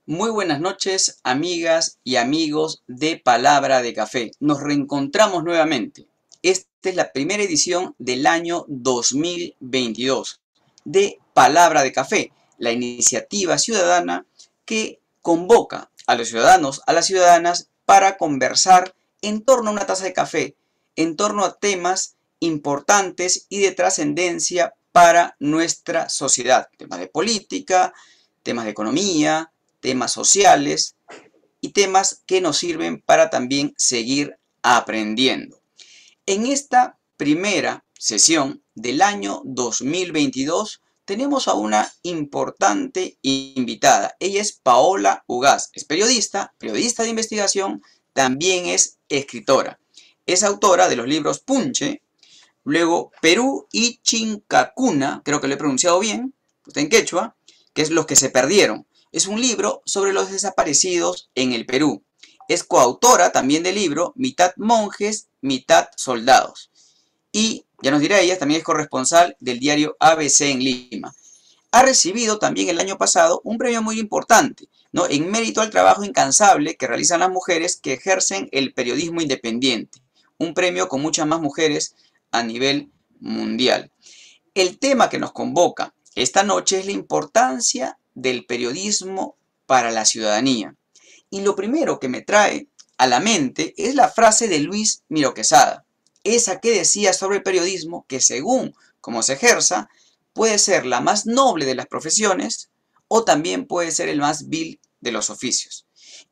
Muy buenas noches, amigas y amigos de Palabra de Café. Nos reencontramos nuevamente. Esta es la primera edición del año 2022 de Palabra de Café, la iniciativa ciudadana que convoca a los ciudadanos, a las ciudadanas, para conversar en torno a una taza de café, en torno a temas importantes y de trascendencia para nuestra sociedad. Temas de política, temas de economía, temas sociales y temas que nos sirven para también seguir aprendiendo. En esta primera sesión del año 2022 tenemos a una importante invitada. Ella es Paola Ugaz, es periodista, periodista de investigación, también es escritora. Es autora de los libros Punche, luego Perú y Chincacuna, creo que lo he pronunciado bien, está en quechua, que es Los que se perdieron. Es un libro sobre los desaparecidos en el Perú. Es coautora también del libro Mitad monjes, mitad soldados. Y, ya nos dirá ella, también es corresponsal del diario ABC en Lima. Ha recibido también el año pasado un premio muy importante, ¿no?, en mérito al trabajo incansable que realizan las mujeres que ejercen el periodismo independiente. Un premio con muchas más mujeres a nivel mundial. El tema que nos convoca esta noche es la importancia del periodismo para la ciudadanía. Y lo primero que me trae a la mente es la frase de Luis Miro Quesada, esa que decía sobre el periodismo que según cómo se ejerza, puede ser la más noble de las profesiones o también puede ser el más vil de los oficios.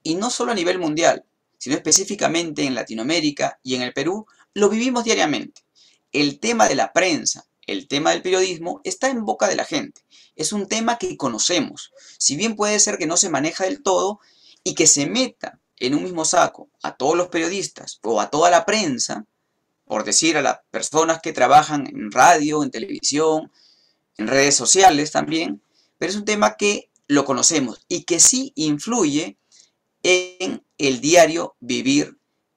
Y no solo a nivel mundial, sino específicamente en Latinoamérica y en el Perú, lo vivimos diariamente. El tema de la prensa, el tema del periodismo está en boca de la gente. Es un tema que conocemos. Si bien puede ser que no se maneja del todo y que se meta en un mismo saco a todos los periodistas o a toda la prensa, por decir a las personas que trabajan en radio, en televisión, en redes sociales también, pero es un tema que lo conocemos y que sí influye en el diario vivir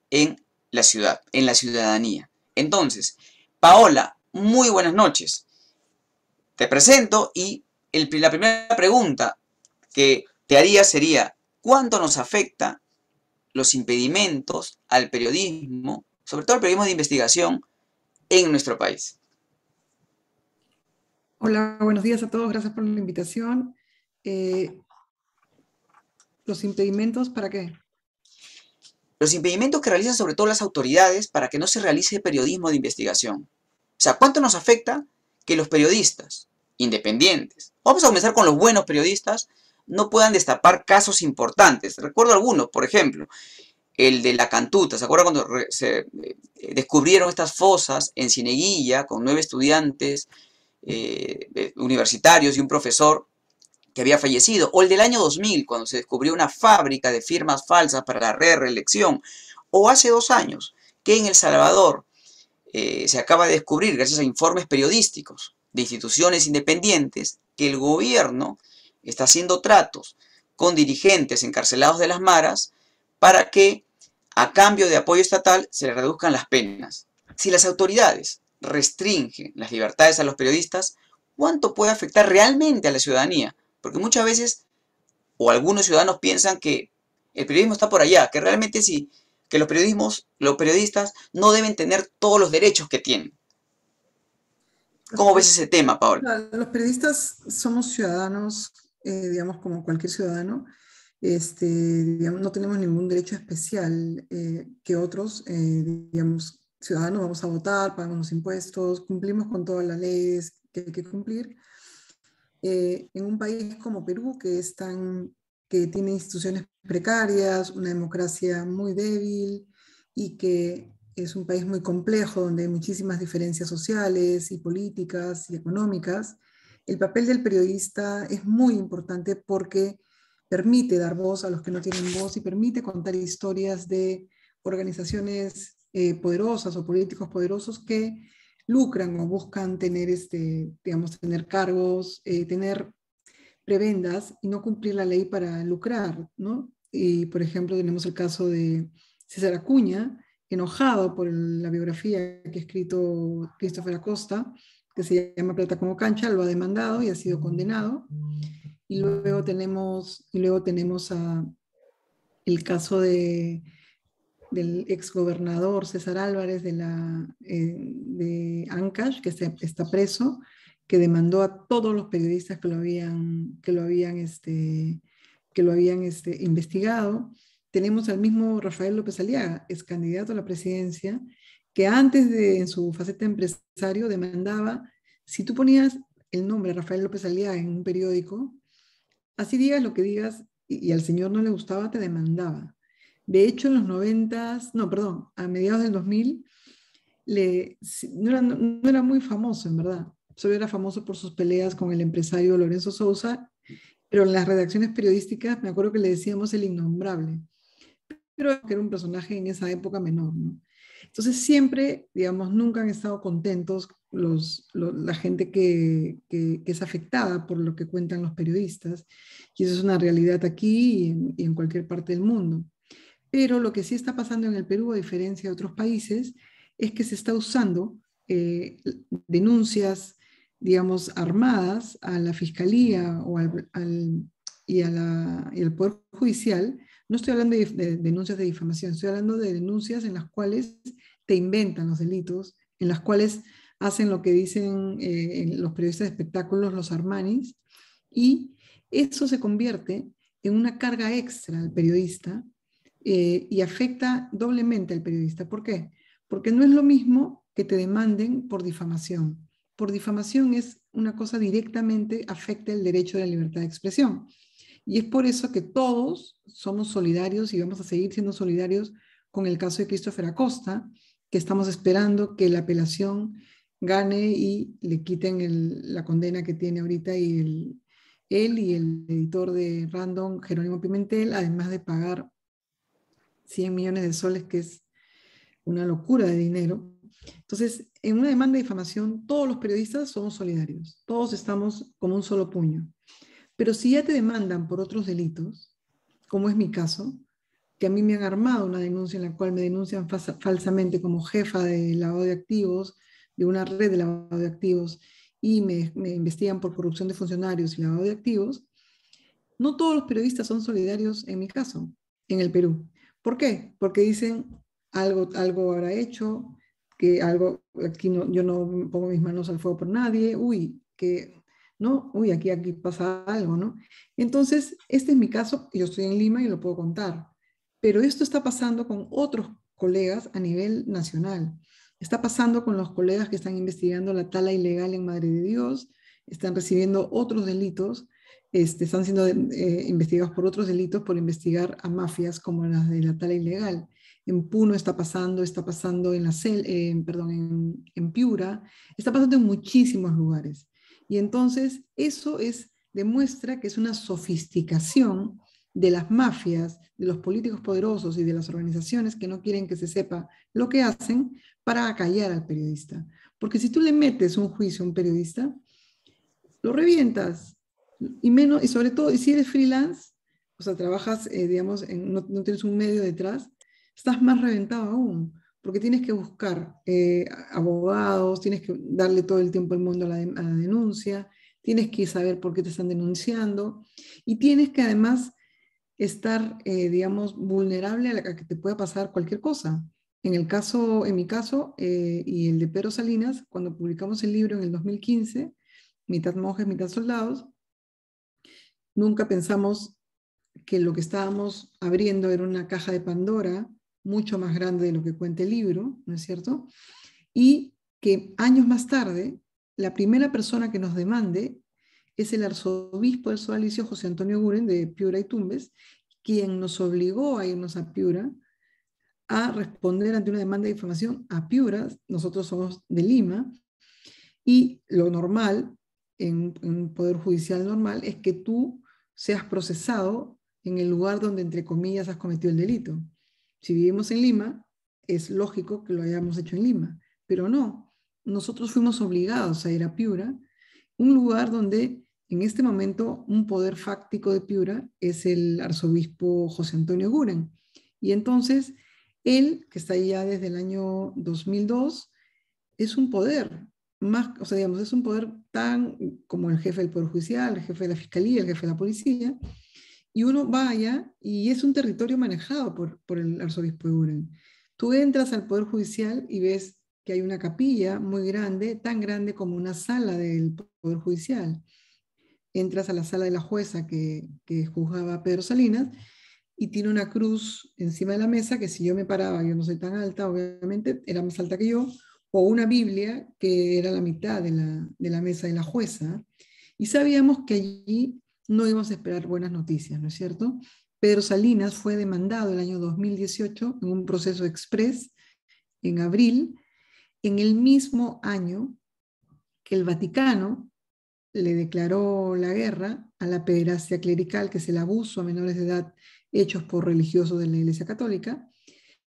en la ciudad, en la ciudadanía. Entonces, Paola, muy buenas noches. Te presento y la primera pregunta que te haría sería, ¿cuánto nos afecta los impedimentos al periodismo, sobre todo al periodismo de investigación, en nuestro país? Hola, buenos días a todos, gracias por la invitación. Eh, ¿Los impedimentos para qué? Los impedimentos que realizan sobre todo las autoridades para que no se realice periodismo de investigación. O sea, ¿cuánto nos afecta que los periodistas independientes, vamos a comenzar con los buenos periodistas, no puedan destapar casos importantes? Recuerdo algunos, por ejemplo, el de la Cantuta. ¿Se acuerdan cuando se descubrieron estas fosas en Cieneguilla con 9 estudiantes universitarios y un profesor que había fallecido? O el del año 2000, cuando se descubrió una fábrica de firmas falsas para la reelección. O hace 2 años, que en El Salvador se acaba de descubrir, gracias a informes periodísticos de instituciones independientes, que el gobierno está haciendo tratos con dirigentes encarcelados de las maras para que, a cambio de apoyo estatal, se le reduzcan las penas. Si las autoridades restringen las libertades a los periodistas, ¿cuánto puede afectar realmente a la ciudadanía? Porque muchas veces, o algunos ciudadanos piensan que el periodismo está por allá, que realmente sí, que los periodistas no deben tener todos los derechos que tienen. Los, ¿Cómo ves ese tema, Paola? los periodistas somos ciudadanos, digamos, como cualquier ciudadano. Digamos, no tenemos ningún derecho especial que otros, digamos, ciudadanos. Vamos a votar, pagamos los impuestos, cumplimos con todas las leyes que hay que cumplir. En un país como Perú, que tiene instituciones precarias, una democracia muy débil y que es un país muy complejo, donde hay muchísimas diferencias sociales y políticas y económicas, el papel del periodista es muy importante porque permite dar voz a los que no tienen voz y permite contar historias de organizaciones poderosas o políticos poderosos que lucran o buscan tener, digamos, tener cargos, tener prebendas y no cumplir la ley para lucrar, ¿no? Y, por ejemplo, tenemos el caso de César Acuña, enojado por la biografía que ha escrito Christopher Acosta, que se llama Plata como cancha, lo ha demandado y ha sido condenado. Y luego tenemos el caso del exgobernador César Álvarez de Ancash, que está preso, que demandó a todos los periodistas que lo habían investigado. Tenemos al mismo Rafael López Aliaga, ex candidato a la presidencia, que antes en su faceta empresario, demandaba, si tú ponías el nombre Rafael López Aliaga en un periódico, así digas lo que digas, y al señor no le gustaba, te demandaba. De hecho, en los 90, no, perdón, a mediados del 2000, no era muy famoso, en verdad. Solo era famoso por sus peleas con el empresario Lorenzo Sousa, pero en las redacciones periodísticas me acuerdo que le decíamos el innombrable, pero que era un personaje en esa época menor, ¿no? Entonces siempre, digamos, nunca han estado contentos la gente que es afectada por lo que cuentan los periodistas, y eso es una realidad aquí y en cualquier parte del mundo. Pero lo que sí está pasando en el Perú, a diferencia de otros países, es que se está usando denuncias, digamos, armadas a la fiscalía y al Poder Judicial. No estoy hablando de denuncias de difamación, estoy hablando de denuncias en las cuales te inventan los delitos, en las cuales hacen lo que dicen los periodistas de espectáculos, los Armanis, y eso se convierte en una carga extra al periodista, y afecta doblemente al periodista. ¿Por qué? Porque no es lo mismo que te demanden por difamación. Por difamación es una cosa directamente afecta el derecho de la libertad de expresión. Y es por eso que todos somos solidarios y vamos a seguir siendo solidarios con el caso de Christopher Acosta, que estamos esperando que la apelación gane y le quiten la condena que tiene ahorita, y él y el editor de Random, Jerónimo Pimentel, además de pagar 100 millones de soles, que es una locura de dinero. Entonces, en una demanda de difamación, todos los periodistas somos solidarios, todos estamos como un solo puño. Pero si ya te demandan por otros delitos, como es mi caso, que a mí me han armado una denuncia en la cual me denuncian falsamente como jefa de lavado de activos, de una red de lavado de activos, y me investigan por corrupción de funcionarios y lavado de activos, no todos los periodistas son solidarios en mi caso, en el Perú. ¿Por qué? Porque dicen algo habrá hecho, que algo, aquí no, yo no pongo mis manos al fuego por nadie, uy, que no, uy, aquí pasa algo, ¿no? Entonces, este es mi caso, yo estoy en Lima y lo puedo contar, pero esto está pasando con otros colegas a nivel nacional. Está pasando con los colegas que están investigando la tala ilegal en Madre de Dios, están recibiendo otros delitos, están siendo investigados por otros delitos por investigar a mafias como las de la tala ilegal. En Puno está pasando en Piura, está pasando en muchísimos lugares. Y entonces eso demuestra que es una sofisticación de las mafias, de los políticos poderosos y de las organizaciones que no quieren que se sepa lo que hacen para acallar al periodista. Porque si tú le metes un juicio a un periodista, lo revientas. Y sobre todo, y si eres freelance, o sea, trabajas, digamos, no tienes un medio detrás, estás más reventado aún, porque tienes que buscar abogados, tienes que darle todo el tiempo al mundo a la denuncia, tienes que saber por qué te están denunciando, y tienes que además estar, digamos, vulnerable a que te pueda pasar cualquier cosa. En mi caso, y el de Pedro Salinas, cuando publicamos el libro en el 2015, mitad monjes, mitad soldados, nunca pensamos que lo que estábamos abriendo era una caja de Pandora mucho más grande de lo que cuenta el libro, ¿no es cierto? Y que años más tarde, la primera persona que nos demande es el arzobispo del Sodalicio, José Antonio Guren, de Piura y Tumbes, quien nos obligó a irnos a Piura a responder ante una demanda de difamación a Piura. Nosotros somos de Lima, y lo normal en un poder judicial normal es que tú seas procesado en el lugar donde, entre comillas, has cometido el delito. Si vivimos en Lima, es lógico que lo hayamos hecho en Lima, pero no. Nosotros fuimos obligados a ir a Piura, un lugar donde en este momento un poder fáctico de Piura es el arzobispo José Antonio Guren. Y entonces, él, que está ahí ya desde el año 2002, es un poder más, o sea, digamos, es un poder tan como el jefe del Poder Judicial, el jefe de la Fiscalía, el jefe de la Policía, y uno vaya y es un territorio manejado por el arzobispo de Buren. Tú entras al Poder Judicial y ves que hay una capilla muy grande, tan grande como una sala del Poder Judicial. Entras a la sala de la jueza que juzgaba a Pedro Salinas y tiene una cruz encima de la mesa que si yo me paraba, yo no soy tan alta, obviamente, era más alta que yo, o una Biblia que era la mitad de la mesa de la jueza, y sabíamos que allí no íbamos a esperar buenas noticias, ¿no es cierto? Pedro Salinas fue demandado el año 2018 en un proceso express en abril, en el mismo año que el Vaticano le declaró la guerra a la pederastia clerical, que es el abuso a menores de edad hechos por religiosos de la Iglesia Católica.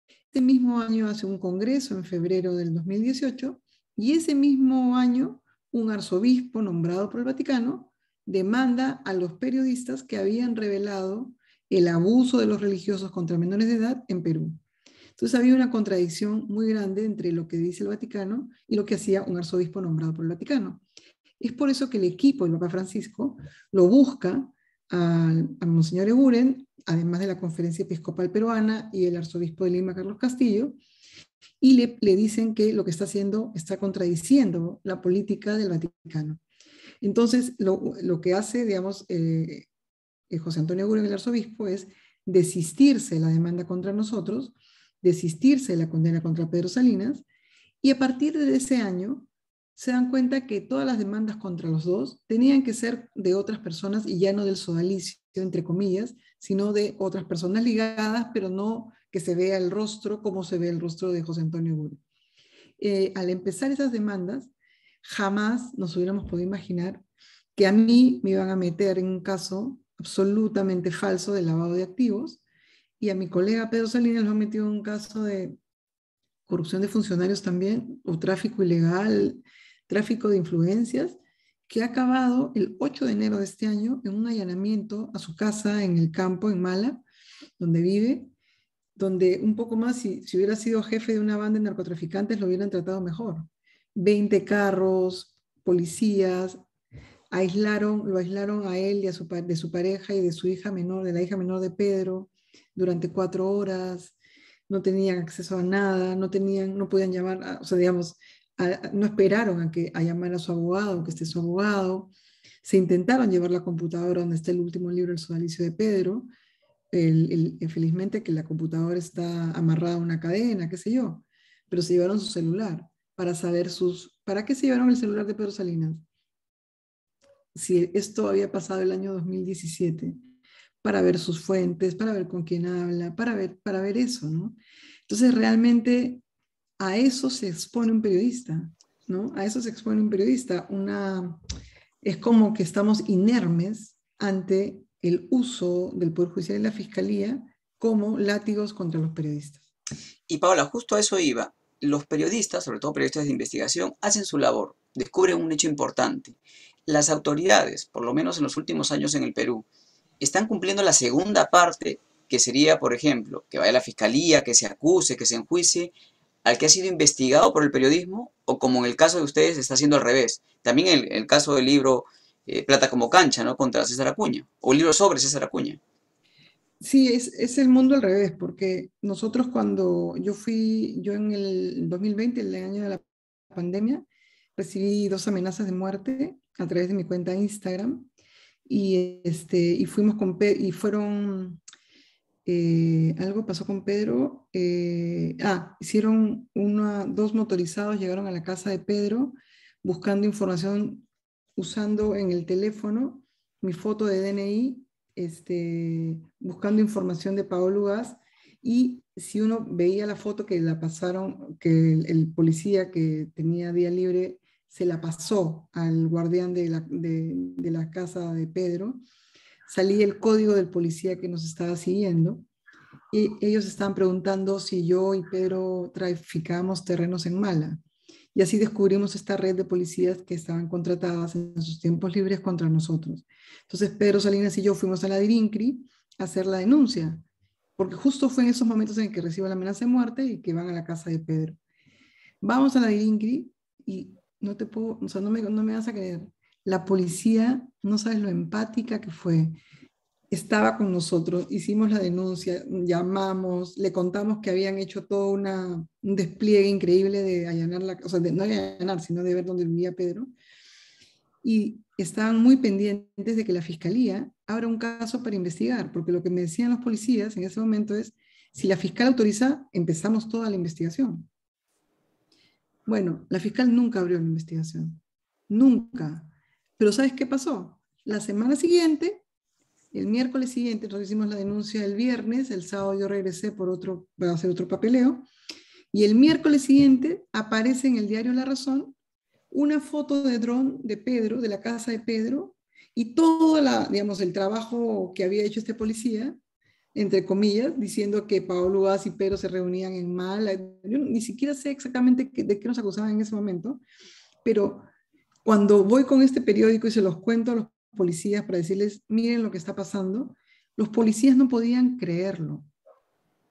Este mismo año hace un congreso en febrero del 2018 y ese mismo año un arzobispo nombrado por el Vaticano demanda a los periodistas que habían revelado el abuso de los religiosos contra menores de edad en Perú. Entonces había una contradicción muy grande entre lo que dice el Vaticano y lo que hacía un arzobispo nombrado por el Vaticano. Es por eso que el equipo del Papa Francisco lo busca a Monseñor Eguren, además de la Conferencia Episcopal Peruana y el arzobispo de Lima, Carlos Castillo, y le dicen que lo que está haciendo está contradiciendo la política del Vaticano. Entonces, lo que hace, digamos, José Antonio Eguren, el arzobispo, es desistirse de la demanda contra nosotros, desistirse de la condena contra Pedro Salinas, y a partir de ese año se dan cuenta que todas las demandas contra los dos tenían que ser de otras personas y ya no del sodalicio, entre comillas, sino de otras personas ligadas, pero no que se vea el rostro como se ve el rostro de José Antonio Eguren. Al empezar esas demandas, jamás nos hubiéramos podido imaginar que a mí me iban a meter en un caso absolutamente falso de lavado de activos y a mi colega Pedro Salinas lo han metido en un caso de corrupción de funcionarios también, o tráfico ilegal, tráfico de influencias, que ha acabado el 8 de enero de este año en un allanamiento a su casa en el campo, en Mala, donde vive, donde un poco más, si hubiera sido jefe de una banda de narcotraficantes, lo hubieran tratado mejor. 20 carros, policías, lo aislaron a él y de su pareja y de su hija menor, de la hija menor de Pedro, durante 4 horas. No tenían acceso a nada, no podían llamar, o sea, digamos, no esperaron a llamar a su abogado, que esté su abogado. Se intentaron llevar la computadora donde está el último libro, El sodalicio de Pedro. Felizmente que la computadora está amarrada a una cadena, qué sé yo, pero se llevaron su celular para saber ¿Para qué se llevaron el celular de Pedro Salinas? Si esto había pasado el año 2017, para ver sus fuentes, para ver con quién habla, para ver eso, ¿no? Entonces realmente a eso se expone un periodista, ¿no? A eso se expone un periodista. Es como que estamos inermes ante el uso del Poder Judicial y la Fiscalía como látigos contra los periodistas. Y Paola, justo a eso iba. Los periodistas, sobre todo periodistas de investigación, hacen su labor, descubren un hecho importante. Las autoridades, por lo menos en los últimos años en el Perú, están cumpliendo la segunda parte, que sería, por ejemplo, que vaya a la fiscalía, que se acuse, que se enjuicie al que ha sido investigado por el periodismo, o como en el caso de ustedes está haciendo al revés. También el caso del libro Plata como cancha, ¿no? Contra César Acuña, o el libro sobre César Acuña. Sí, es el mundo al revés, porque nosotros cuando yo en el 2020, el año de la pandemia, recibí 2 amenazas de muerte a través de mi cuenta de Instagram y fuimos y fueron, algo pasó con Pedro, hicieron 2 motorizados, llegaron a la casa de Pedro buscando información usando en el teléfono mi foto de DNI, buscando información de Paolo Gas, y si uno veía la foto que la pasaron, que el policía que tenía día libre se la pasó al guardián de la casa de Pedro, salía el código del policía que nos estaba siguiendo, y ellos estaban preguntando si yo y Pedro traficábamos terrenos en Mala. Y así descubrimos esta red de policías que estaban contratadas en sus tiempos libres contra nosotros. Entonces Pedro Salinas y yo fuimos a la DIRINCRI a hacer la denuncia, porque justo fue en esos momentos en que recibo la amenaza de muerte y que van a la casa de Pedro. Vamos a la DIRINCRI y no te puedo, o sea, no me vas a creer. La policía, no sabes lo empática que fue. Estaba con nosotros, hicimos la denuncia, llamamos, le contamos que habían hecho todo un despliegue increíble de allanar la, o sea, de no allanar, sino de ver dónde vivía Pedro. Y estaban muy pendientes de que la fiscalía abra un caso para investigar, porque lo que me decían los policías en ese momento es, si la fiscal autoriza, empezamos toda la investigación. Bueno, la fiscal nunca abrió la investigación, nunca. Pero ¿sabes qué pasó? La semana siguiente, el miércoles siguiente, nosotros hicimos la denuncia el viernes, el sábado yo regresé para hacer otro papeleo, y el miércoles siguiente aparece en el diario La Razón una foto de dron de Pedro, de la casa de Pedro, y todo digamos, el trabajo que había hecho este policía, entre comillas, diciendo que Paolo Vaz y Pedro se reunían en Mala. Yo ni siquiera sé exactamente de qué nos acusaban en ese momento, pero cuando voy con este periódico y se los cuento a los policías para decirles, miren lo que está pasando, los policías no podían creerlo.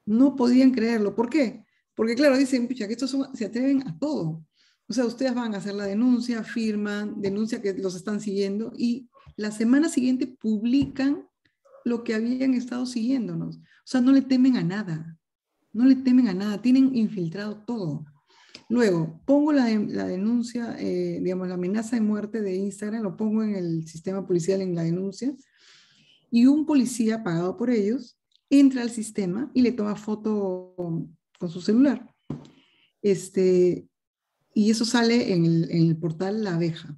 No podían creerlo. ¿Por qué? Porque claro, dicen, pucha, que se atreven a todo. O sea, ustedes van a hacer la denuncia, firman, denuncia que los están siguiendo y la semana siguiente publican lo que habían estado siguiéndonos. O sea, no le temen a nada. No le temen a nada. Tienen infiltrado todo. Luego, pongo la denuncia, digamos, la amenaza de muerte de Instagram, lo pongo en el sistema policial en la denuncia, y un policía pagado por ellos entra al sistema y le toma foto con su celular. Y eso sale en el portal La Abeja.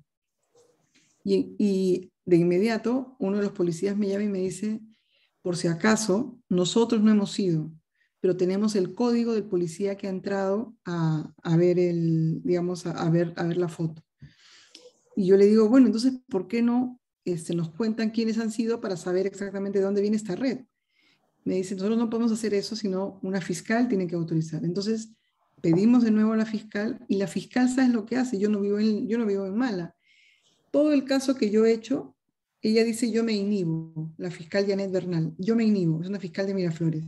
Y de inmediato, uno de los policías me llama y me dice, por si acaso, nosotros no hemos ido, pero tenemos el código del policía que ha entrado a ver digamos, a ver la foto. Y yo le digo, bueno, entonces, ¿por qué no nos cuentan quiénes han sido para saber exactamente de dónde viene esta red? Me dice, nosotros no podemos hacer eso, sino una fiscal tiene que autorizar. Entonces, pedimos de nuevo a la fiscal y la fiscal, ¿sabes lo que hace? Yo no vivo en Mala. Todo el caso que yo he hecho, ella dice, yo me inhibo, la fiscal Janet Bernal, yo me inhibo, es una fiscal de Miraflores,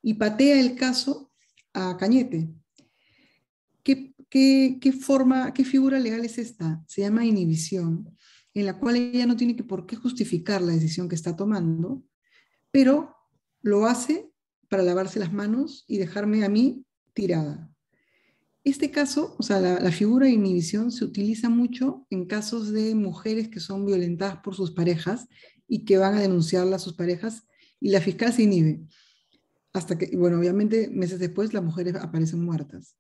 y patea el caso a Cañete. ¿Qué figura legal es esta? Se llama inhibición, en la cual ella no tiene por qué justificar la decisión que está tomando, pero lo hace para lavarse las manos y dejarme a mí tirada. Este caso, o sea, la figura de inhibición se utiliza mucho en casos de mujeres que son violentadas por sus parejas y que van a denunciarla a sus parejas y la fiscal se inhibe. Hasta que, bueno, obviamente meses después las mujeres aparecen muertas.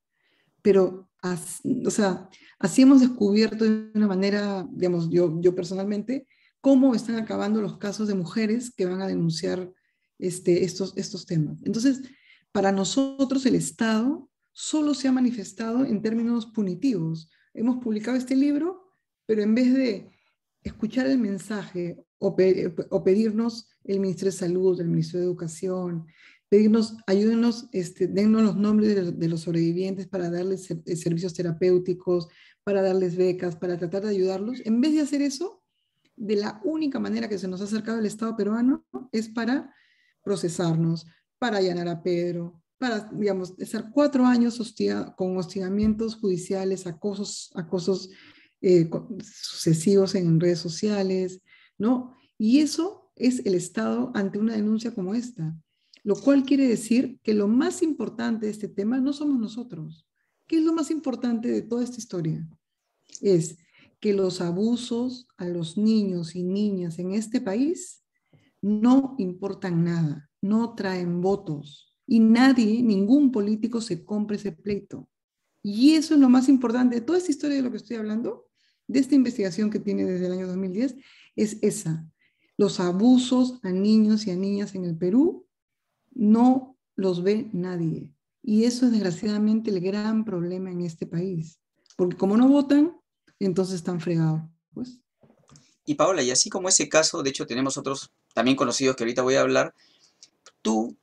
Pero, o sea, así hemos descubierto de una manera, digamos, yo personalmente, cómo están acabando los casos de mujeres que van a denunciar estos temas. Entonces, para nosotros el Estado solo se ha manifestado en términos punitivos. Hemos publicado este libro, pero en vez de escuchar el mensaje o pedirnos el Ministerio de Salud, el Ministerio de Educación, pedirnos, ayúdenos, dennos los nombres de los sobrevivientes para darles servicios terapéuticos, para darles becas, para tratar de ayudarlos, en vez de hacer eso, de la única manera que se nos ha acercado el Estado peruano es para procesarnos, para allanar a Pedro, para, digamos, estar 4 años con hostigamientos judiciales, acosos sucesivos en redes sociales, ¿no? Y eso es el Estado ante una denuncia como esta, lo cual quiere decir que lo más importante de este tema no somos nosotros. ¿Qué es lo más importante de toda esta historia? Es que los abusos a los niños y niñas en este país no importan nada, no traen votos y nadie, ningún político se compra ese pleito. Y eso es lo más importante de toda esta historia de lo que estoy hablando, de esta investigación que tiene desde el año 2010, es esa. Los abusos a niños y a niñas en el Perú no los ve nadie. Y eso es desgraciadamente el gran problema en este país. Porque como no votan, entonces están fregados. Pues. Y Paola, y así como ese caso, de hecho tenemos otros también conocidos que ahorita voy a hablar, tú,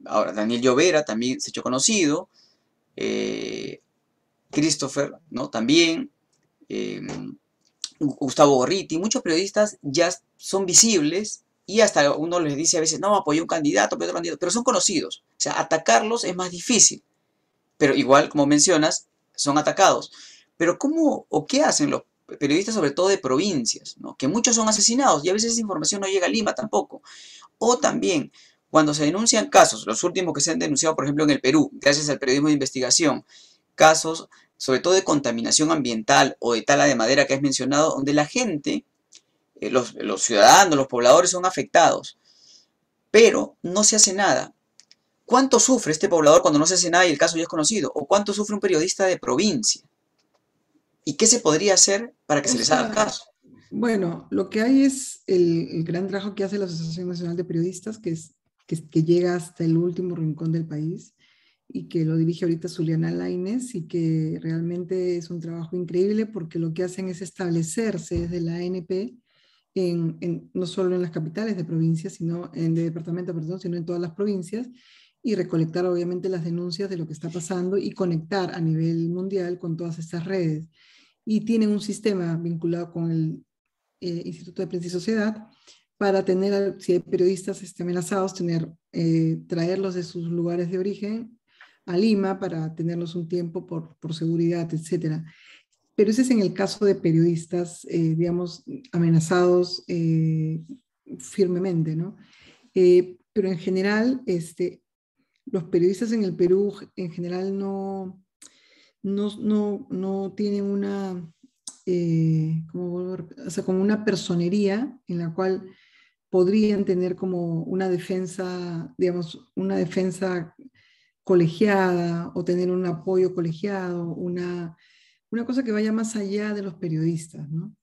ahora Daniel Llovera también se ha hecho conocido, Christopher, ¿no? También, eh, Gustavo Gorriti, muchos periodistas ya son visibles y hasta uno les dice a veces, no, apoyé un candidato, apoyé otro candidato, pero son conocidos. O sea, atacarlos es más difícil, pero igual, como mencionas, son atacados. Pero ¿cómo o qué hacen los periodistas, sobre todo de provincias, ¿no? Que muchos son asesinados y a veces esa información no llega a Lima tampoco. O también, cuando se denuncian casos, los últimos que se han denunciado, por ejemplo, en el Perú, gracias al periodismo de investigación, casos sobre todo de contaminación ambiental o de tala de madera que has mencionado, donde la gente, los ciudadanos, los pobladores son afectados, pero no se hace nada. ¿Cuánto sufre este poblador cuando no se hace nada y el caso ya es conocido? ¿O cuánto sufre un periodista de provincia? ¿Y qué se podría hacer para que O se les haga sea, caso? bueno, lo que hay es el gran trabajo que hace la Asociación Nacional de Periodistas, que llega hasta el último rincón del país y que lo dirige ahorita Zuliana Lainez y que realmente es un trabajo increíble porque lo que hacen es establecerse desde la ANP no solo en las capitales de provincias, sino de departamento, perdón, sino en todas las provincias y recolectar obviamente las denuncias de lo que está pasando y conectar a nivel mundial con todas estas redes. Y tienen un sistema vinculado con el Instituto de Prensa y Sociedad para tener, si hay periodistas amenazados, traerlos de sus lugares de origen a Lima para tenerlos un tiempo por seguridad, etcétera. Pero ese es en el caso de periodistas, digamos, amenazados firmemente, ¿no? Pero en general, los periodistas en el Perú en general no tienen o sea, como una personería en la cual podrían tener como una defensa, digamos, una defensa colegiada o tener un apoyo colegiado, una cosa que vaya más allá de los periodistas, ¿no?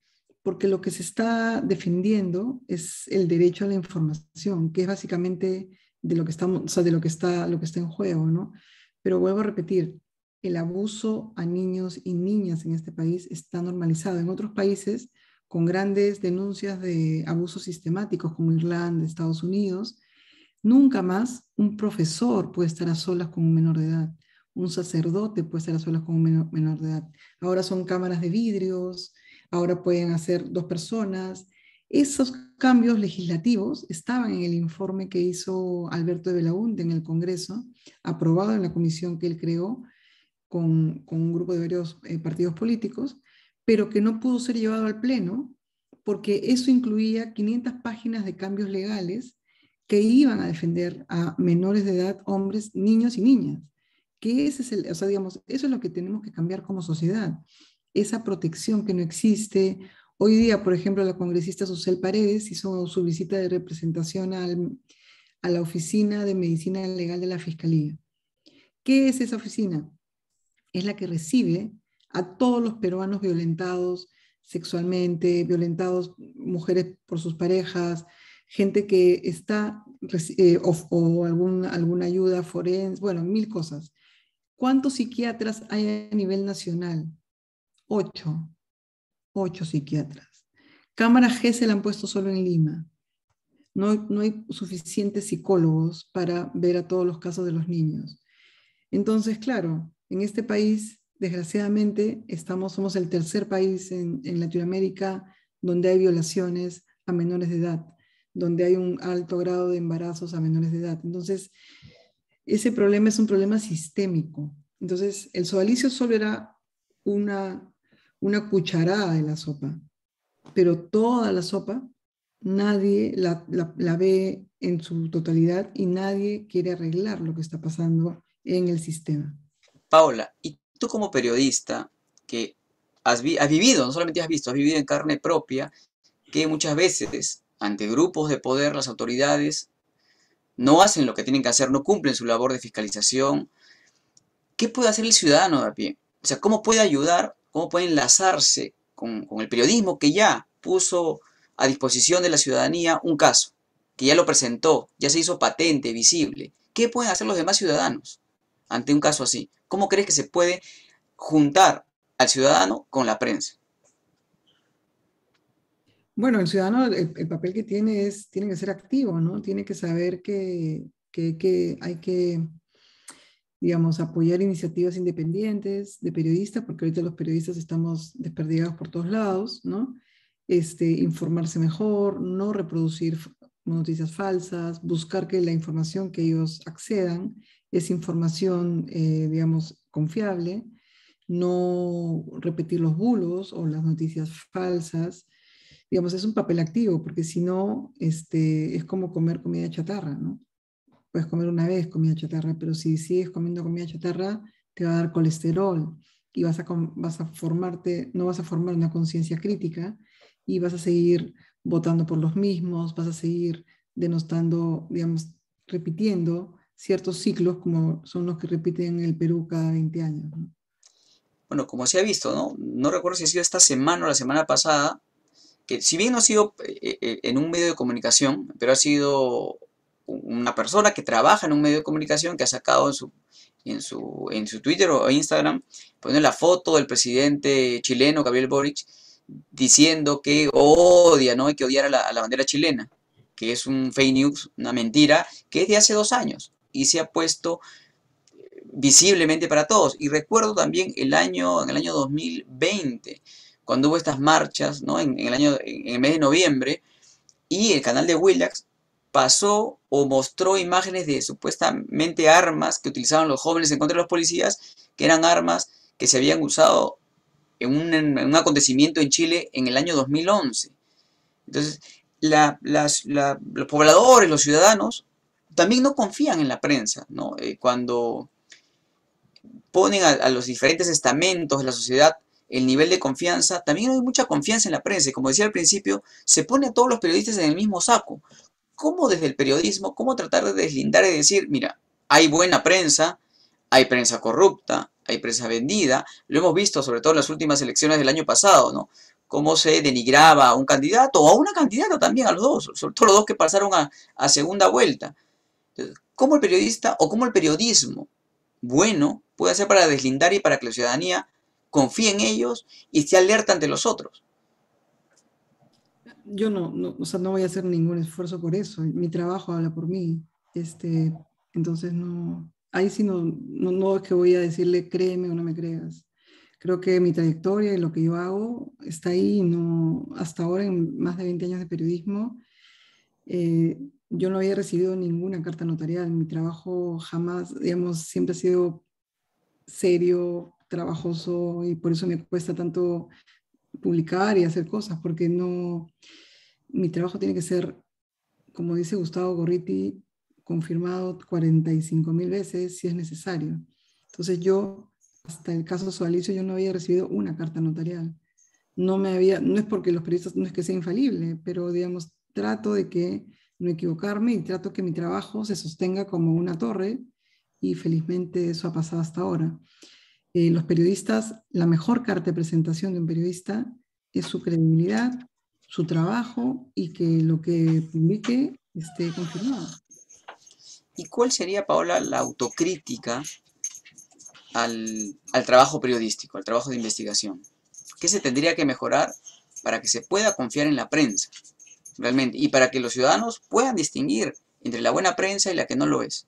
Porque lo que se está defendiendo es el derecho a la información, que es básicamente de lo que estamos, o sea, de lo que está en juego, ¿no? Pero vuelvo a repetir, el abuso a niños y niñas en este país está normalizado. En otros países, con grandes denuncias de abusos sistemáticos, como Irlanda, Estados Unidos, nunca más un profesor puede estar a solas con un menor de edad, un sacerdote puede estar a solas con un menor de edad. Ahora son cámaras de vidrios, ahora pueden hacer dos personas. Esos cambios legislativos estaban en el informe que hizo Alberto de Belaúnde en el Congreso, aprobado en la comisión que él creó con un grupo de varios partidos políticos, pero que no pudo ser llevado al Pleno porque eso incluía 500 páginas de cambios legales que iban a defender a menores de edad, hombres, niños y niñas. Que ese es o sea, digamos, eso es lo que tenemos que cambiar como sociedad. Esa protección que no existe. Hoy día, por ejemplo, la congresista Susel Paredes hizo su visita de representación a la Oficina de Medicina Legal de la Fiscalía. ¿Qué es esa oficina? Es la que recibe a todos los peruanos violentados sexualmente, violentados mujeres por sus parejas, gente que está, o alguna ayuda forense, bueno, mil cosas. ¿Cuántos psiquiatras hay a nivel nacional? 8, 8 psiquiatras. Cámara G se la han puesto solo en Lima. No hay suficientes psicólogos para ver a todos los casos de los niños. Entonces, claro, en este país, desgraciadamente, somos el tercer país en Latinoamérica donde hay violaciones a menores de edad, donde hay un alto grado de embarazos a menores de edad. Entonces, ese problema es un problema sistémico. Entonces, el sodalicio solo era una, una cucharada de la sopa, pero toda la sopa nadie la ve en su totalidad y nadie quiere arreglar lo que está pasando en el sistema. Paula, y tú como periodista que has vivido, no solamente has visto, has vivido en carne propia, que muchas veces ante grupos de poder las autoridades no hacen lo que tienen que hacer, no cumplen su labor de fiscalización. ¿Qué puede hacer el ciudadano de a pie? O sea, ¿cómo puede ayudar, cómo puede enlazarse con el periodismo que ya puso a disposición de la ciudadanía un caso, que ya lo presentó, ya se hizo patente, visible? ¿Qué pueden hacer los demás ciudadanos ante un caso así? ¿Cómo crees que se puede juntar al ciudadano con la prensa? Bueno, el ciudadano, el papel que tiene que ser activo, ¿no? Tiene que saber que hay que, digamos, apoyar iniciativas independientes de periodistas, porque ahorita los periodistas estamos desperdigados por todos lados, ¿no? Informarse mejor, no reproducir noticias falsas, buscar que la información que ellos accedan es información, digamos, confiable, no repetir los bulos o las noticias falsas. Digamos, es un papel activo, porque si no, es como comer comida chatarra, ¿no? Puedes comer una vez comida chatarra, pero si sigues comiendo comida chatarra, te va a dar colesterol y vas a formarte, no vas a formar una conciencia crítica y vas a seguir votando por los mismos, vas a seguir denostando, digamos, repitiendo ciertos ciclos como son los que repiten en el Perú cada 20 años, ¿no? Bueno, como se ha visto, ¿no? No recuerdo si ha sido esta semana o la semana pasada, que si bien no ha sido en un medio de comunicación, pero ha sido una persona que trabaja en un medio de comunicación que ha sacado en su Twitter o Instagram, pone la foto del presidente chileno, Gabriel Boric, diciendo que odia, ¿no? Hay que odiar a la bandera chilena, que es un fake news, una mentira, que es de hace 2 años y se ha puesto visiblemente para todos. Y recuerdo también en el año 2020, cuando hubo estas marchas, ¿no? En el mes de noviembre, y el canal de Willax pasó o mostró imágenes de supuestamente armas que utilizaban los jóvenes en contra de los policías, que eran armas que se habían usado en un acontecimiento en Chile en el año 2011. Entonces, los pobladores, los ciudadanos, también no confían en la prensa, ¿no? Cuando ponen a los diferentes estamentos de la sociedad el nivel de confianza, también hay mucha confianza en la prensa. Y como decía al principio, se pone a todos los periodistas en el mismo saco. ¿Cómo desde el periodismo, cómo tratar de deslindar y decir, mira, hay buena prensa, hay prensa corrupta, hay prensa vendida? Lo hemos visto sobre todo en las últimas elecciones del año pasado, ¿no? Cómo se denigraba a un candidato o a una candidata también, a los dos, sobre todo los dos que pasaron a segunda vuelta. ¿Cómo el periodista o cómo el periodismo bueno puede hacer para deslindar y para que la ciudadanía confíe en ellos y esté alerta ante los otros? Yo o sea, no voy a hacer ningún esfuerzo por eso. Mi trabajo habla por mí. Este, entonces no, ahí sí no es que voy a decirle créeme o no me creas. Creo que mi trayectoria y lo que yo hago está ahí. No, hasta ahora, en más de 20 años de periodismo, eh, yo no había recibido ninguna carta notarial. Mi trabajo jamás, digamos, siempre ha sido serio, trabajoso, y por eso me cuesta tanto publicar y hacer cosas, porque no, mi trabajo tiene que ser, como dice Gustavo Gorriti, confirmado 45.000 veces si es necesario. Entonces yo, hasta el caso Sodalicio, yo no había recibido una carta notarial. No es porque los periodistas, no es que sea infalible, pero digamos, trato de que no equivocarme y trato que mi trabajo se sostenga como una torre, y felizmente eso ha pasado hasta ahora. Los periodistas, la mejor carta de presentación de un periodista es su credibilidad, su trabajo y que lo que publique esté confirmado. ¿Y cuál sería, Paola, la autocrítica al trabajo periodístico, al trabajo de investigación? ¿Qué se tendría que mejorar para que se pueda confiar en la prensa realmente y para que los ciudadanos puedan distinguir entre la buena prensa y la que no lo es?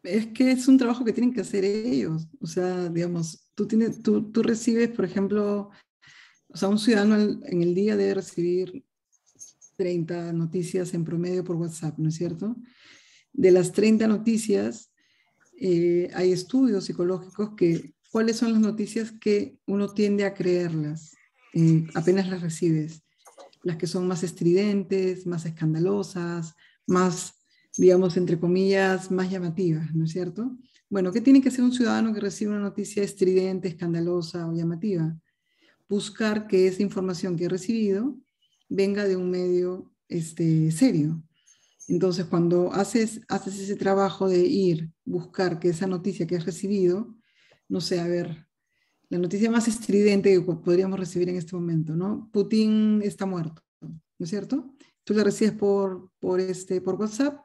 Es que es un trabajo que tienen que hacer ellos. O sea, digamos, tú recibes, por ejemplo, o sea, un ciudadano en el día debe recibir 30 noticias en promedio por WhatsApp, ¿no es cierto? De las 30 noticias, hay estudios psicológicos que cuáles son las noticias que uno tiende a creerlas apenas las recibes. Las que son más estridentes, más escandalosas, más, digamos, entre comillas, más llamativas, ¿no es cierto? Bueno, ¿qué tiene que hacer un ciudadano que recibe una noticia estridente, escandalosa o llamativa? Buscar que esa información que he recibido venga de un medio serio. Entonces, cuando haces ese trabajo de ir, buscar que esa noticia que has recibido, no sé, a ver, la noticia más estridente que podríamos recibir en este momento, ¿no? Putin está muerto, ¿no es cierto? Tú la recibes por WhatsApp.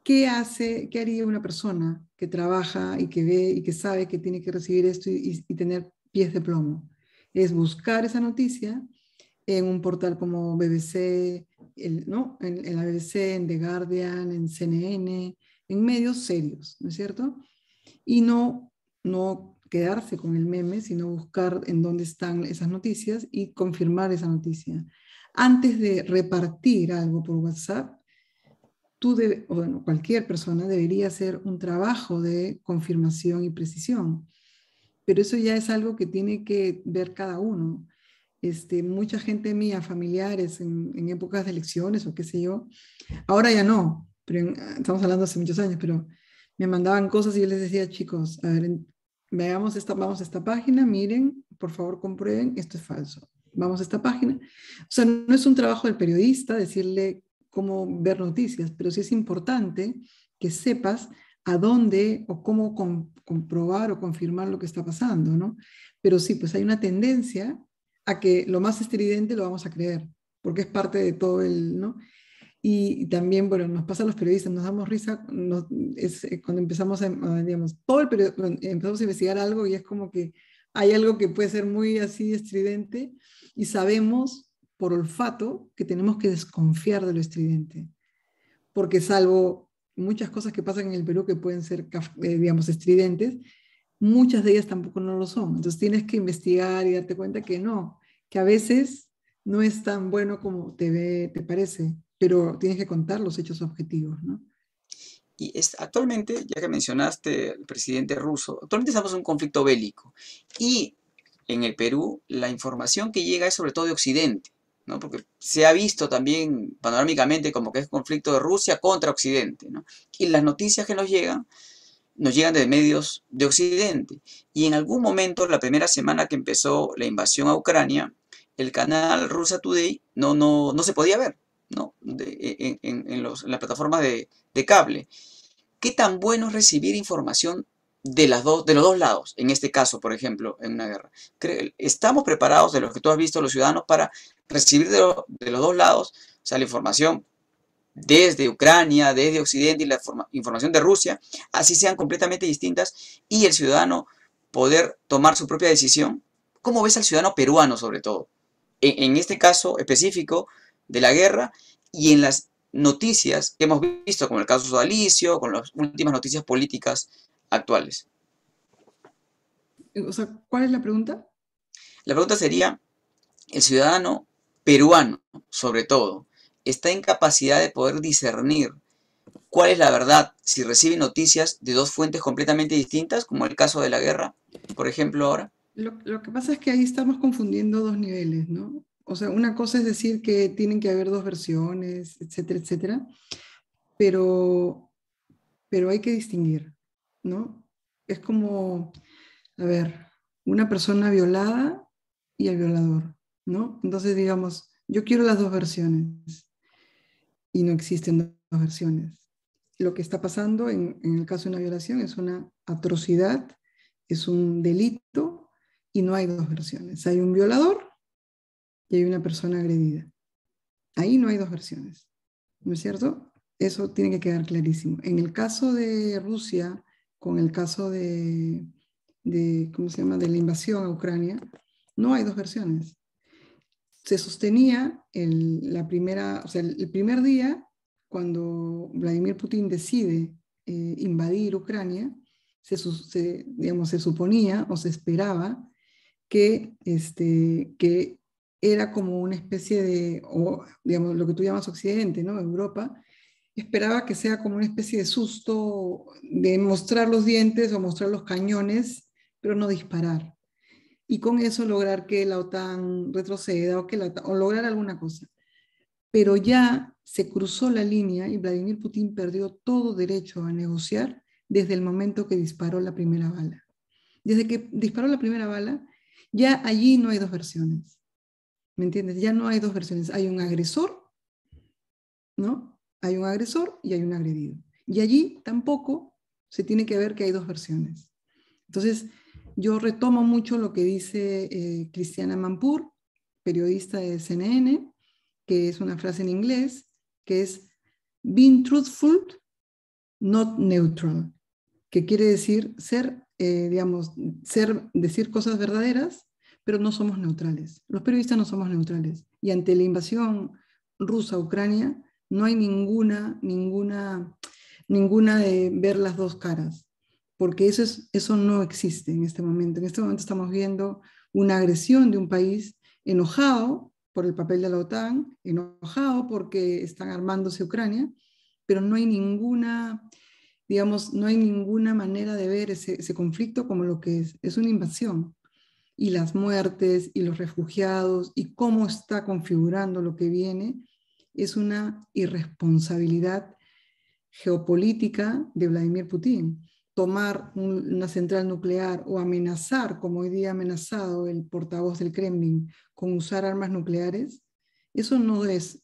¿Qué haría una persona que trabaja y que ve y que sabe que tiene que recibir esto y tener pies de plomo? Es buscar esa noticia en un portal como BBC, ¿no? En la BBC, en The Guardian, en CNN, en medios serios, ¿no es cierto? Y no quedarse con el meme, sino buscar en dónde están esas noticias y confirmar esa noticia. Antes de repartir algo por WhatsApp, o bueno, cualquier persona debería hacer un trabajo de confirmación y precisión, pero eso ya es algo que tiene que ver cada uno. Mucha gente mía, familiares en épocas de elecciones o qué sé yo, ahora ya no, pero estamos hablando hace muchos años, pero me mandaban cosas y yo les decía, chicos, a ver, veamos vamos a esta página, miren, por favor comprueben, esto es falso. Vamos a esta página. O sea, no es un trabajo del periodista decirle cómo ver noticias, pero sí es importante que sepas a dónde o cómo comprobar o confirmar lo que está pasando, ¿no? Pero sí, pues hay una tendencia a que lo más estridente lo vamos a creer, porque es parte de todo el, ¿no? Y también, bueno, nos pasa a los periodistas, nos damos risa cuando empezamos digamos, empezamos a investigar algo y es como que hay algo que puede ser muy así estridente y sabemos por olfato que tenemos que desconfiar de lo estridente, porque salvo muchas cosas que pasan en el Perú que pueden ser, digamos, estridentes, muchas de ellas tampoco no lo son. Entonces tienes que investigar y darte cuenta que no, que a veces no es tan bueno como te parece, pero tienes que contar los hechos objetivos, ¿no? Y actualmente, ya que mencionaste al presidente ruso, actualmente estamos en un conflicto bélico. Y en el Perú, la información que llega es sobre todo de Occidente, ¿no? Porque se ha visto también panorámicamente como que es conflicto de Rusia contra Occidente, ¿no? Y las noticias que nos llegan de medios de Occidente. Y en algún momento, la primera semana que empezó la invasión a Ucrania, el canal Russia Today no se podía ver, ¿no? En las plataformas de cable. ¿Qué tan bueno es recibir información de los dos lados? En este caso, por ejemplo, en una guerra. ¿Estamos preparados, de los que tú has visto, los ciudadanos, para recibir de los dos lados, o sea, la información desde Ucrania, desde Occidente y la información de Rusia, así sean completamente distintas, y el ciudadano poder tomar su propia decisión? ¿Cómo ves al ciudadano peruano, sobre todo? En este caso específico de la guerra y en las noticias que hemos visto, como el caso Sodalicio, con las últimas noticias políticas actuales. O sea, ¿cuál es la pregunta? La pregunta sería, el ciudadano peruano, sobre todo, está en capacidad de poder discernir cuál es la verdad si recibe noticias de dos fuentes completamente distintas, como el caso de la guerra, por ejemplo, ahora. Lo que pasa es que ahí estamos confundiendo dos niveles, ¿no? O sea, una cosa es decir que tienen que haber dos versiones, etcétera, etcétera, pero, pero hay que distinguir, ¿no? Es como, a ver, una persona violada y el violador, ¿no? Entonces, digamos, yo quiero las dos versiones y no existen dos versiones. Lo que está pasando en el caso de una violación es una atrocidad, es un delito y no hay dos versiones. Hay un violador y hay una persona agredida. Ahí no hay dos versiones, ¿no es cierto? Eso tiene que quedar clarísimo. En el caso de Rusia, con el caso ¿cómo se llama?, de la invasión a Ucrania, no hay dos versiones. Se sostenía o sea, el primer día, cuando Vladimir Putin decide invadir Ucrania, digamos, se suponía o se esperaba que era como una especie o digamos, lo que tú llamas Occidente, ¿no? Europa, esperaba que sea como una especie de susto, de mostrar los dientes o mostrar los cañones, pero no disparar. Y con eso lograr que la OTAN retroceda o lograr alguna cosa. Pero ya se cruzó la línea y Vladimir Putin perdió todo derecho a negociar desde el momento que disparó la primera bala. Desde que disparó la primera bala, ya allí no hay dos versiones. ¿Me entiendes? Ya no hay dos versiones. Hay un agresor, ¿no? Hay un agresor y hay un agredido. Y allí tampoco se tiene que ver que hay dos versiones. Entonces, yo retomo mucho lo que dice Cristiana Manpur, periodista de CNN, que es una frase en inglés, que es being truthful, not neutral, que quiere decir digamos, decir cosas verdaderas, pero no somos neutrales. Los periodistas no somos neutrales. Y ante la invasión rusa a Ucrania, no hay ninguna de ver las dos caras, porque eso no existe en este momento. En este momento estamos viendo una agresión de un país enojado por el papel de la OTAN, enojado porque están armándose Ucrania, pero no hay ninguna, digamos, no hay ninguna manera de ver ese conflicto como lo que es una invasión. Y las muertes y los refugiados y cómo está configurando lo que viene es una irresponsabilidad geopolítica de Vladimir Putin. Tomar una central nuclear o amenazar, como hoy día ha amenazado el portavoz del Kremlin, con usar armas nucleares, eso no es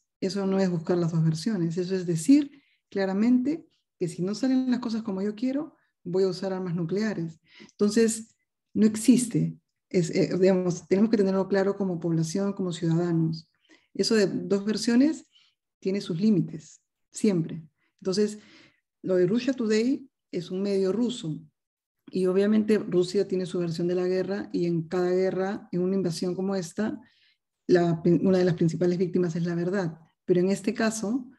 buscar las dos versiones, eso es decir claramente que si no salen las cosas como yo quiero, voy a usar armas nucleares. Entonces, no existe. Digamos, tenemos que tenerlo claro como población, como ciudadanos. Eso de dos versiones tiene sus límites, siempre. Entonces, lo de Russia Today es un medio ruso y obviamente Rusia tiene su versión de la guerra y en cada guerra, en una invasión como esta, una de las principales víctimas es la verdad. Pero en este caso,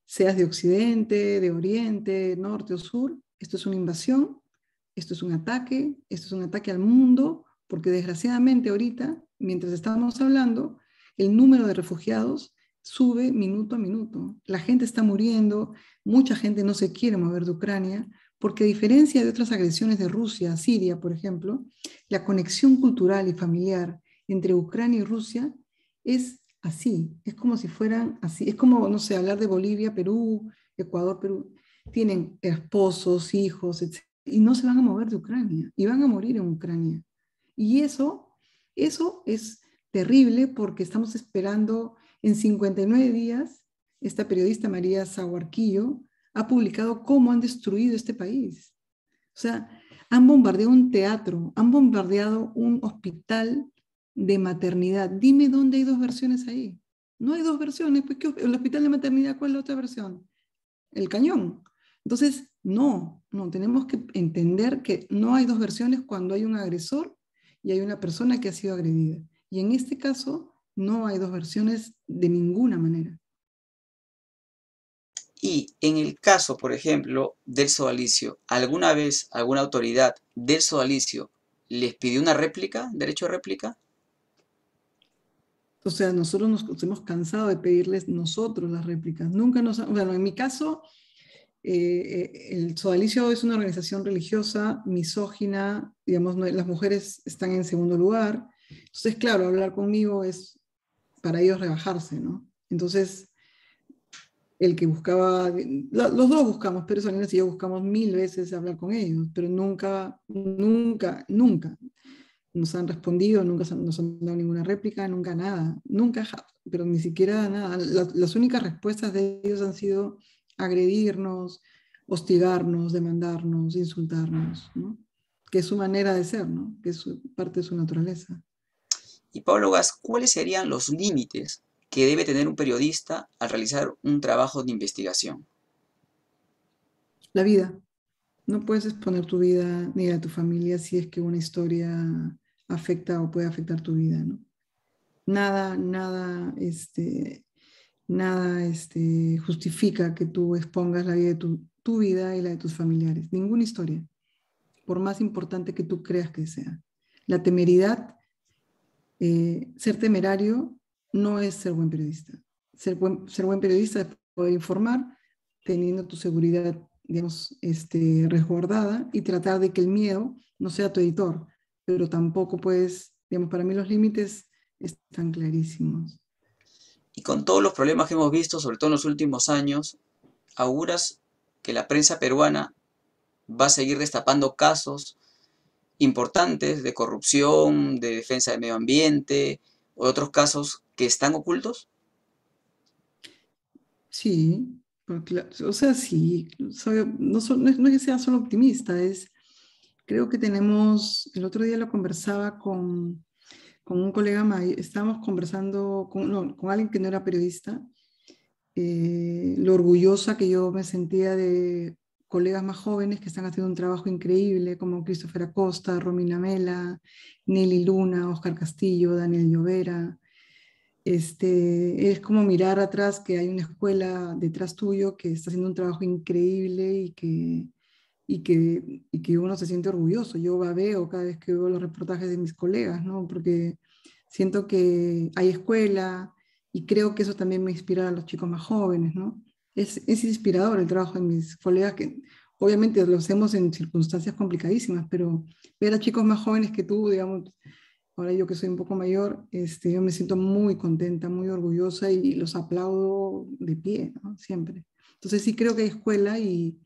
seas de Occidente, de Oriente, Norte o Sur, esto es una invasión, esto es un ataque al mundo, porque desgraciadamente ahorita, mientras estamos hablando, el número de refugiados sube minuto a minuto. La gente está muriendo, mucha gente no se quiere mover de Ucrania, porque a diferencia de otras agresiones de Rusia, Siria, por ejemplo, la conexión cultural y familiar entre Ucrania y Rusia es así, es como si fueran así, es como, no sé, hablar de Bolivia, Perú, Ecuador, Perú, tienen esposos, hijos, etc. Y no se van a mover de Ucrania, y van a morir en Ucrania. Y eso es terrible porque estamos esperando en 59 días, esta periodista María Zaguarquillo ha publicado cómo han destruido este país. O sea, han bombardeado un teatro, han bombardeado un hospital de maternidad. Dime dónde hay dos versiones ahí. No hay dos versiones, pues el hospital de maternidad, ¿cuál es la otra versión? El cañón. Entonces, no, tenemos que entender que no hay dos versiones cuando hay un agresor y hay una persona que ha sido agredida. Y en este caso, no hay dos versiones de ninguna manera. Y en el caso, por ejemplo, del sodalicio, ¿alguna vez alguna autoridad del sodalicio les pidió una réplica, derecho a réplica? O sea, nosotros nos hemos cansado de pedirles nosotros las réplicas. Nunca bueno, en mi caso, el Sodalicio es una organización religiosa, misógina, digamos, las mujeres están en segundo lugar. Entonces, claro, hablar conmigo es para ellos rebajarse, ¿no? Entonces, el que buscaba, los dos buscamos, pero Salinas y yo buscamos 1000 veces hablar con ellos, pero nunca nos han respondido, nunca nos han dado ninguna réplica, nunca nada, nunca, pero ni siquiera nada. Las únicas respuestas de ellos han sido agredirnos, hostigarnos, demandarnos, insultarnos, ¿no? Que es su manera de ser, ¿no? Que es parte de su naturaleza. Y Pablo Gas, ¿cuáles serían los límites que debe tener un periodista al realizar un trabajo de investigación? La vida. No puedes exponer tu vida ni a tu familia si es que una historia afecta o puede afectar tu vida, ¿no? Nada, justifica que tú expongas la vida de tu vida y la de tus familiares. Ninguna historia, por más importante que tú creas que sea. La temeridad, ser temerario no es ser buen periodista. Ser buen periodista es poder informar teniendo tu seguridad, digamos, resguardada y tratar de que el miedo no sea tu editor, pero tampoco puedes, digamos, para mí los límites están clarísimos. Y con todos los problemas que hemos visto, sobre todo en los últimos años, auguras que la prensa peruana va a seguir destapando casos importantes de corrupción, de defensa del medio ambiente, o otros casos que están ocultos. Sí, o sea, sí, no es que sea solo optimista, creo que tenemos, el otro día lo conversaba con un colega, estábamos conversando no, con alguien que no era periodista, lo orgullosa que yo me sentía de colegas más jóvenes que están haciendo un trabajo increíble, como Christopher Acosta, Romina Mela, Nelly Luna, Oscar Castillo, Daniel Llovera. Es como mirar atrás que hay una escuela detrás tuyo que está haciendo un trabajo increíble y que uno se siente orgulloso. Yo babeo cada vez que veo los reportajes de mis colegas, ¿no? Porque siento que hay escuela y creo que eso también me inspira a los chicos más jóvenes, ¿no? Es inspirador el trabajo de mis colegas que obviamente lo hacemos en circunstancias complicadísimas, pero ver a chicos más jóvenes que tú, digamos, ahora yo que soy un poco mayor, yo me siento muy contenta, muy orgullosa y los aplaudo de pie, ¿no? Siempre. Entonces sí creo que hay escuela y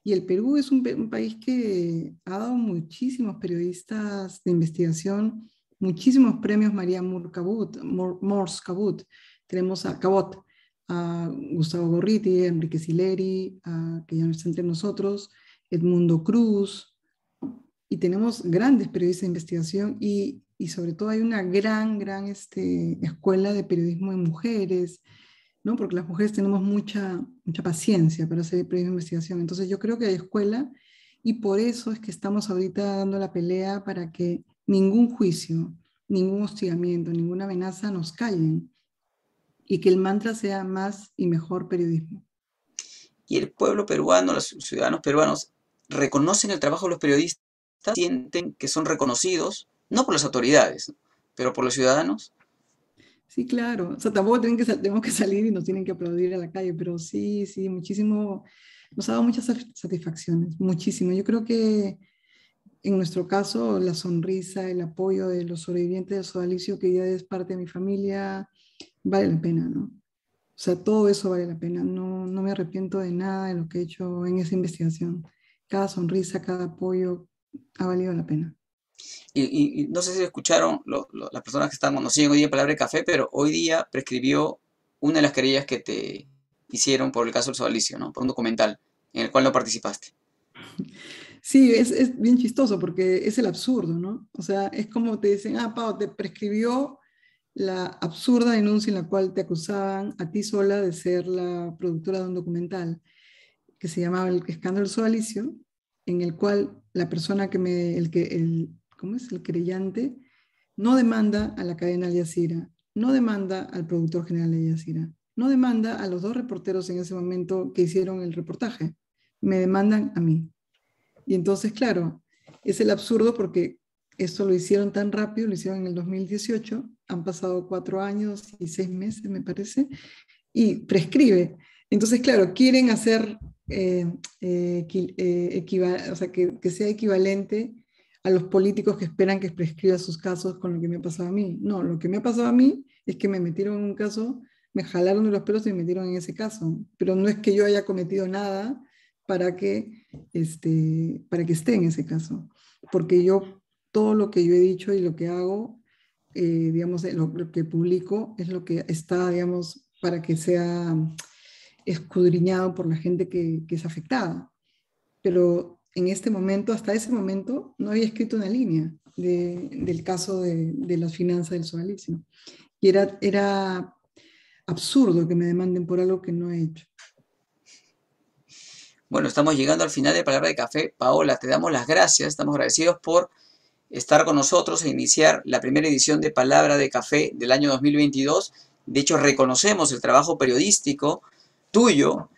el Perú es un país que ha dado muchísimos periodistas de investigación, muchísimos premios María Mors Cabot. Tenemos a Cabot, a Gustavo Gorriti, a Enrique Sileri, que ya no está entre nosotros, Edmundo Cruz, y tenemos grandes periodistas de investigación y sobre todo hay una gran escuela de periodismo de mujeres, ¿no? Porque las mujeres tenemos mucha paciencia para hacer periodismo de investigación. Entonces yo creo que hay escuela y por eso es que estamos ahorita dando la pelea para que ningún juicio, ningún hostigamiento, ninguna amenaza nos callen y que el mantra sea más y mejor periodismo. Y el pueblo peruano, los ciudadanos peruanos, reconocen el trabajo de los periodistas, sienten que son reconocidos, no por las autoridades, pero por los ciudadanos. Sí, claro. O sea, tampoco tenemos que salir y nos tienen que aplaudir a la calle, pero sí, sí, muchísimo. Nos ha dado muchas satisfacciones, muchísimo. Yo creo que en nuestro caso, la sonrisa, el apoyo de los sobrevivientes del sodalicio, que ya es parte de mi familia, vale la pena, ¿no? O sea, todo eso vale la pena. No, no me arrepiento de nada de lo que he hecho en esa investigación. Cada sonrisa, cada apoyo ha valido la pena. Y no sé si escucharon las personas que están, nos siguen hoy día en Palabra de Café, pero hoy día prescribió una de las querellas que te hicieron por el caso del sodalicio, ¿no? Por un documental en el cual no participaste. Sí, es bien chistoso porque es el absurdo, ¿no? O sea, es como te dicen, ah, Pau, te prescribió la absurda denuncia en la cual te acusaban a ti sola de ser la productora de un documental que se llamaba El Escándalo Sodalicio, en el cual la persona ¿cómo es? El querellante no demanda a la cadena Al Jazeera, no demanda al productor general de Al Jazeera, no demanda a los dos reporteros en ese momento que hicieron el reportaje, me demandan a mí. Y entonces, claro, es el absurdo porque esto lo hicieron tan rápido, lo hicieron en el 2018, han pasado 4 años y 6 meses, me parece, y prescribe. Entonces, claro, quieren hacer, o sea, que sea equivalente a los políticos que esperan que prescriba sus casos con lo que me ha pasado a mí. No, lo que me ha pasado a mí es que me metieron en un caso, me jalaron de los pelos y me metieron en ese caso, pero no es que yo haya cometido nada para para que esté en ese caso, porque yo, todo lo que yo he dicho y lo que hago, digamos, lo que publico es lo que está, digamos, para que sea escudriñado por la gente que es afectada. Pero en este momento, hasta ese momento, no había escrito una línea del caso de las finanzas del sodalicio. Y era absurdo que me demanden por algo que no he hecho. Bueno, estamos llegando al final de Palabra de Café. Paola, te damos las gracias, estamos agradecidos por estar con nosotros e iniciar la primera edición de Palabra de Café del año 2022. De hecho, reconocemos el trabajo periodístico tuyo,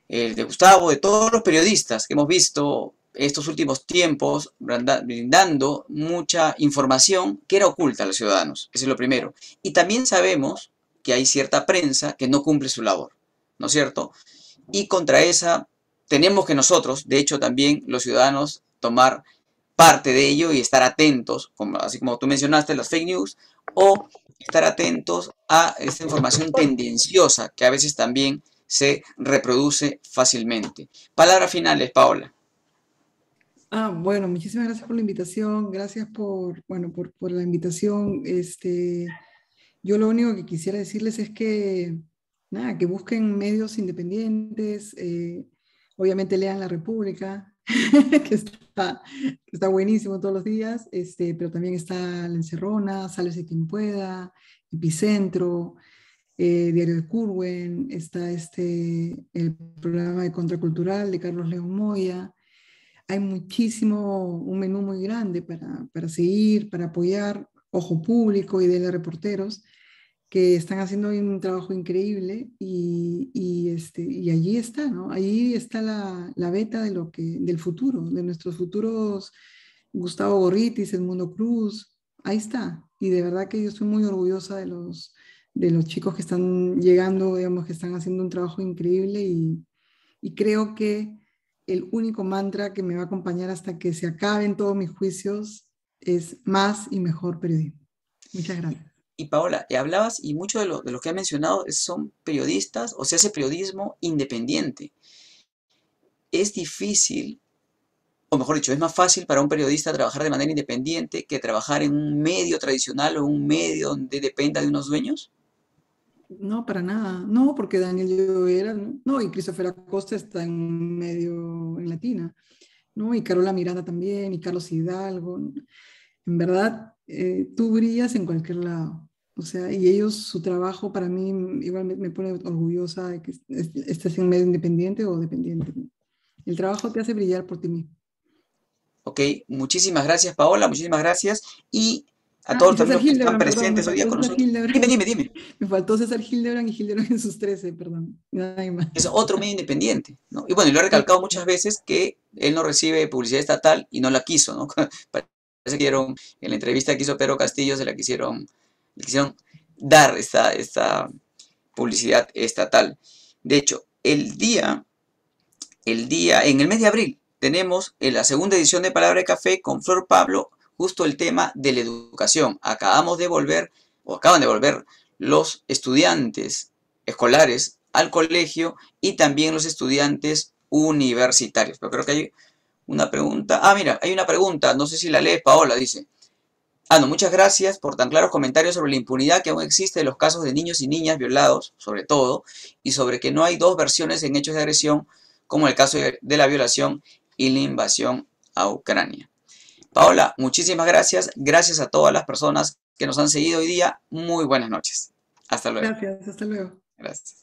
el de Gustavo, de todos los periodistas que hemos visto estos últimos tiempos brindando mucha información que era oculta a los ciudadanos. Eso es lo primero. Y también sabemos que hay cierta prensa que no cumple su labor, ¿no es cierto? Y contra esa tenemos que nosotros, de hecho también los ciudadanos, tomar parte de ello y estar atentos, así como tú mencionaste, las fake news, o estar atentos a esta información tendenciosa que a veces también se reproduce fácilmente. Palabras finales, Paola. Bueno, muchísimas gracias por la invitación, gracias bueno, por la invitación. Yo lo único que quisiera decirles es que, nada, que busquen medios independientes, obviamente lean La República, que está buenísimo todos los días, pero también está La Encerrona, Sálvese quien pueda, Epicentro, Diario de Curwen, está el programa de Contracultural de Carlos León Moya. Hay muchísimo, un menú muy grande para seguir, para apoyar, Ojo Público y DL Reporteros, que están haciendo un trabajo increíble y allí está, ¿no? Allí está la beta del futuro, de nuestros futuros Gustavo Gorritis, Edmundo Cruz, ahí está. Y de verdad que yo estoy muy orgullosa de los chicos que están llegando, digamos, que están haciendo un trabajo increíble y creo que el único mantra que me va a acompañar hasta que se acaben todos mis juicios es más y mejor periodismo. Muchas Y, gracias. y Paola, hablabas y muchos de los que has mencionado son periodistas o se hace periodismo independiente. Es difícil, o mejor dicho, es más fácil para un periodista trabajar de manera independiente que trabajar en un medio tradicional o un medio donde dependa de unos dueños. No, para nada. No, porque Daniel Llovera, no, y Christopher Acosta está en medio en Latina, ¿no? Y Carola Miranda también, y Carlos Hidalgo. En verdad, tú brillas en cualquier lado. O sea, y ellos, su trabajo para mí igual me pone orgullosa de que estés en medio independiente o dependiente. El trabajo te hace brillar por ti mismo. Ok, muchísimas gracias Paola, muchísimas gracias. Y a Ah, todos y también César los que están Hildebrand, perdón, me presentes hoy día faltó con César nosotros. Dime, Hildebrand. dime, dime. Me faltó César Hildebrand y Hildebrand en sus 13, perdón. Nada más. Es otro medio independiente, ¿no? Y bueno, y lo he recalcado muchas veces que él no recibe publicidad estatal y no la quiso, ¿no? Parece que quieren, en la entrevista que hizo Pedro Castillo, le quisieron dar esta publicidad estatal. De hecho, en el mes de abril, tenemos en la segunda edición de Palabra de Café con Flor Pablo, justo el tema de la educación. Acaban de volver los estudiantes escolares al colegio y también los estudiantes universitarios. Pero creo que hay una pregunta. Ah, mira, hay una pregunta, no sé si la lees, Paola, dice. Ah, no, muchas gracias por tan claros comentarios sobre la impunidad que aún existe en los casos de niños y niñas violados, sobre todo, y sobre que no hay dos versiones en hechos de agresión, como el caso de la violación y la invasión a Ucrania. Paola, muchísimas gracias. Gracias a todas las personas que nos han seguido hoy día. Muy buenas noches. Hasta luego. Gracias, hasta luego. Gracias.